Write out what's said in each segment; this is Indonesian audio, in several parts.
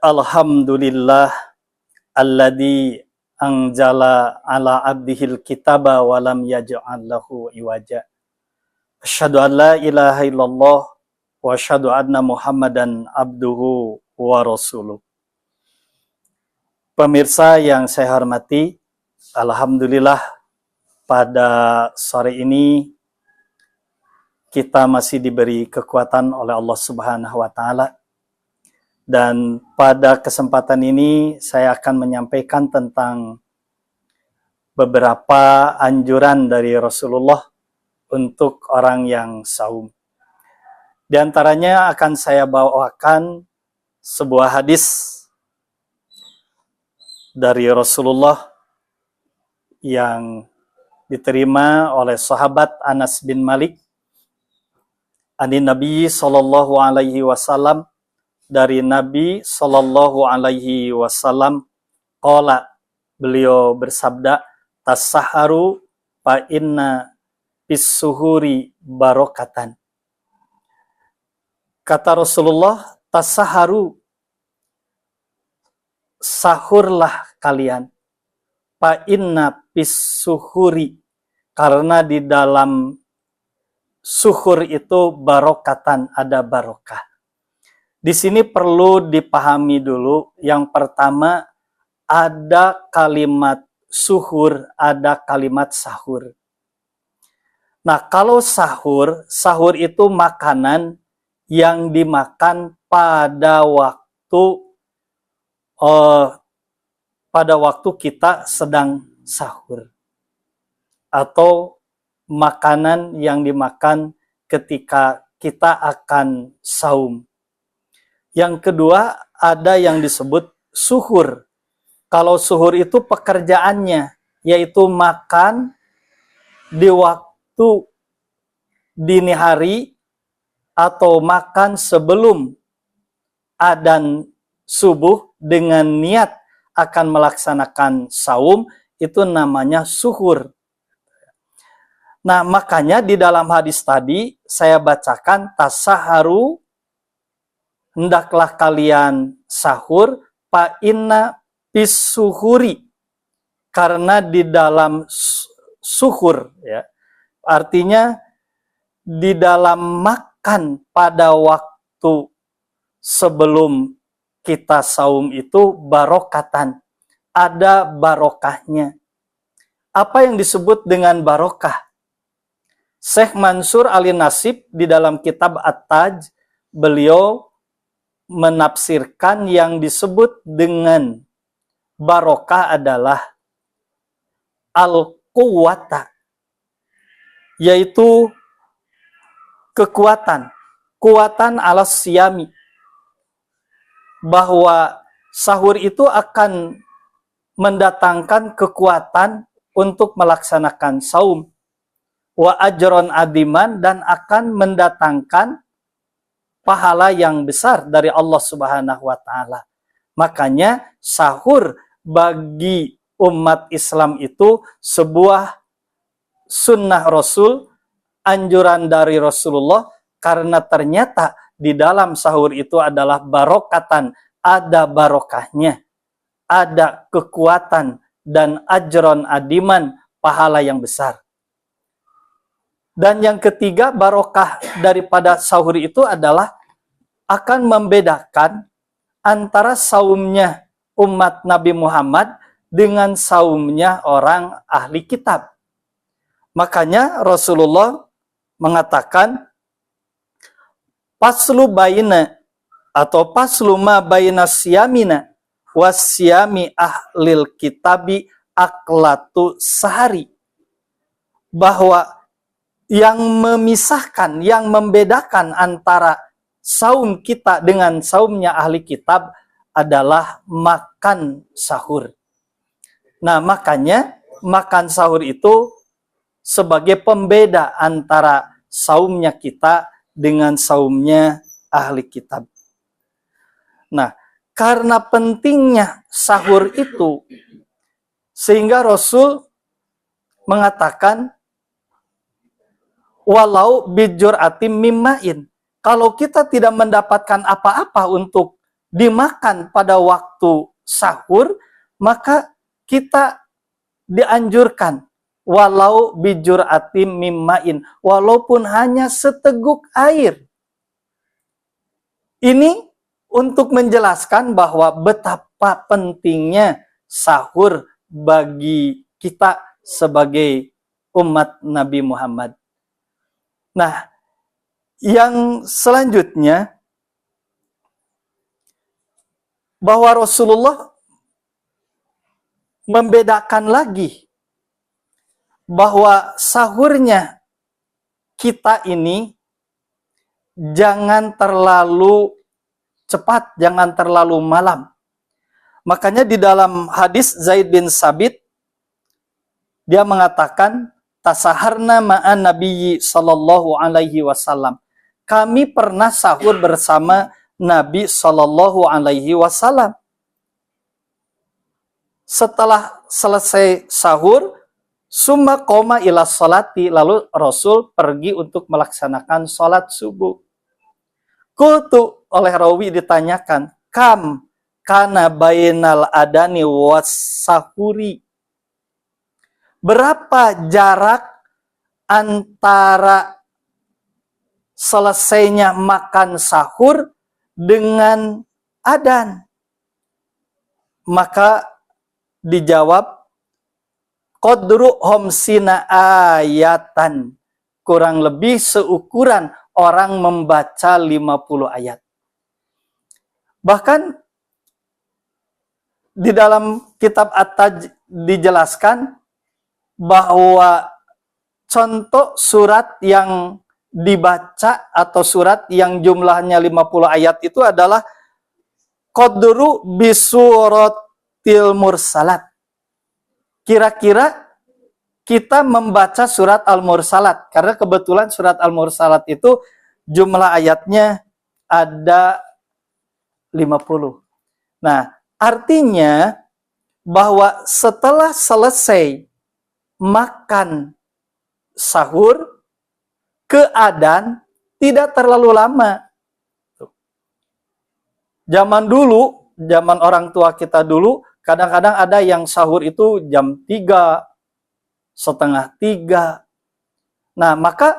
Alhamdulillah alladzi anzala ala abdihil kitaba wa lam yaj'al lahu iwaja. Asyhadu an la ilaha illallah wa asyhadu anna Muhammadan abduhu wa rasuluh. Pemirsa yang saya hormati, alhamdulillah pada sore ini kita masih diberi kekuatan oleh Allah Subhanahu wa taala. Dan pada kesempatan ini saya akan menyampaikan tentang beberapa anjuran dari Rasulullah untuk orang yang saum. Di antaranya akan saya bawakan sebuah hadis dari Rasulullah yang diterima oleh sahabat Anas bin Malik ani Nabi sallallahu alaihi wasallam, dari Nabi sallallahu alaihi wasallam, qala, beliau bersabda, tasahharu fa inna fis-suhuri barokatan. Kata Rasulullah, tasahharu, sahurlah kalian, fa inna fis-suhuri, karena di dalam suhur itu barokatan, ada barokah. Di sini perlu dipahami dulu, yang pertama ada kalimat suhur, ada kalimat sahur. Nah, kalau sahur, sahur itu makanan yang dimakan pada waktu kita sedang sahur, atau makanan yang dimakan ketika kita akan saum. Yang kedua, ada yang disebut suhur. Kalau suhur itu pekerjaannya, yaitu makan di waktu dini hari atau makan sebelum adzan subuh dengan niat akan melaksanakan saum, itu namanya suhur. Nah, makanya di dalam hadis tadi saya bacakan tasaharu, hendaklah kalian sahur, fa inna fis-suhuri, karena di dalam suhur, ya, artinya di dalam makan pada waktu sebelum kita saum itu barokatan, ada barokahnya. Apa yang disebut dengan barokah? Syekh Mansur Ali-Nasib di dalam kitab At-Taj, beliau menafsirkan yang disebut dengan barokah adalah al-quwata, yaitu kekuatan, kuatan ala siyami, bahwa sahur itu akan mendatangkan kekuatan untuk melaksanakan saum, wa ajron adiman, dan akan mendatangkan pahala yang besar dari Allah Subhanahu wa taala. Makanya sahur bagi umat Islam itu sebuah sunnah Rasul, anjuran dari Rasulullah, karena ternyata di dalam sahur itu adalah barokatan, ada barokahnya, ada kekuatan dan ajron adiman, pahala yang besar. Dan yang ketiga, barokah daripada sahur itu adalah akan membedakan antara saumnya umat Nabi Muhammad dengan saumnya orang ahli kitab. Makanya Rasulullah mengatakan, paslu baina, atau paslu ma baina siyamina wasyami ahlil kitabi aklatu sahari, bahwa yang memisahkan, yang membedakan antara saum kita dengan saumnya ahli kitab adalah makan sahur. Nah, makanya makan sahur itu sebagai pembeda antara saumnya kita dengan saumnya ahli kitab. Nah, karena pentingnya sahur itu, sehingga Rasul mengatakan, walau bijur atim mimmain, kalau kita tidak mendapatkan apa-apa untuk dimakan pada waktu sahur, maka kita dianjurkan walau bijuratim mimmain, walaupun hanya seteguk air. Ini untuk menjelaskan bahwa betapa pentingnya sahur bagi kita sebagai umat Nabi Muhammad. Nah, yang selanjutnya, bahwa Rasulullah membedakan lagi bahwa sahurnya kita ini jangan terlalu cepat, jangan terlalu malam. Makanya di dalam hadis Zaid bin Sabit, dia mengatakan, tasaharna ma'an nabiyyi sallallahu alaihi wasallam. Kami pernah sahur bersama Nabi sallallahu alaihi wasallam. Setelah selesai sahur, summa qoma ila sholati, lalu Rasul pergi untuk melaksanakan sholat subuh. Kultu, oleh rawi ditanyakan, kam kana bainal adani was sahuri. Berapa jarak antara selesainya makan sahur dengan adan? Maka dijawab, qadru homsina ayatan, kurang lebih seukuran orang membaca 50 ayat. Bahkan di dalam kitab At-Taj dijelaskan bahwa contoh surat yang dibaca atau surat yang jumlahnya 50 ayat itu adalah qadru bisuratil mursalat. Kira-kira kita membaca surat Al-Mursalat, karena kebetulan surat Al-Mursalat itu jumlah ayatnya ada 50. Nah, artinya bahwa setelah selesai makan sahur, ke adan tidak terlalu lama. Zaman dulu, zaman orang tua kita dulu, kadang-kadang ada yang sahur itu jam 3, setengah 3. Nah, maka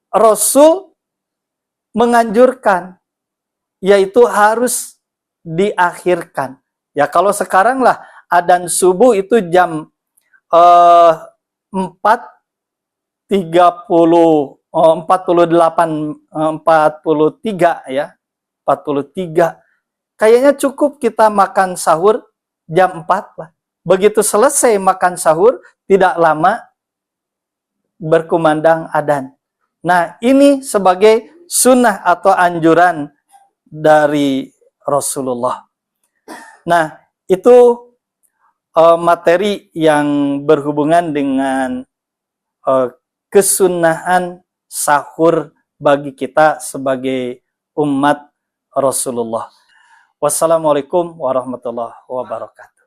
Rasul menganjurkan, yaitu harus diakhirkan. Ya, kalau sekarang lah, adzan subuh itu jam 43 ya, 43. Kayaknya cukup kita makan sahur jam 4 lah. Begitu selesai makan sahur, tidak lama berkumandang adzan. Nah, ini sebagai sunnah atau anjuran dari Rasulullah. Nah, itu materi yang berhubungan dengan kesunahan sahur bagi kita sebagai umat Rasulullah. Wassalamualaikum warahmatullahi wabarakatuh.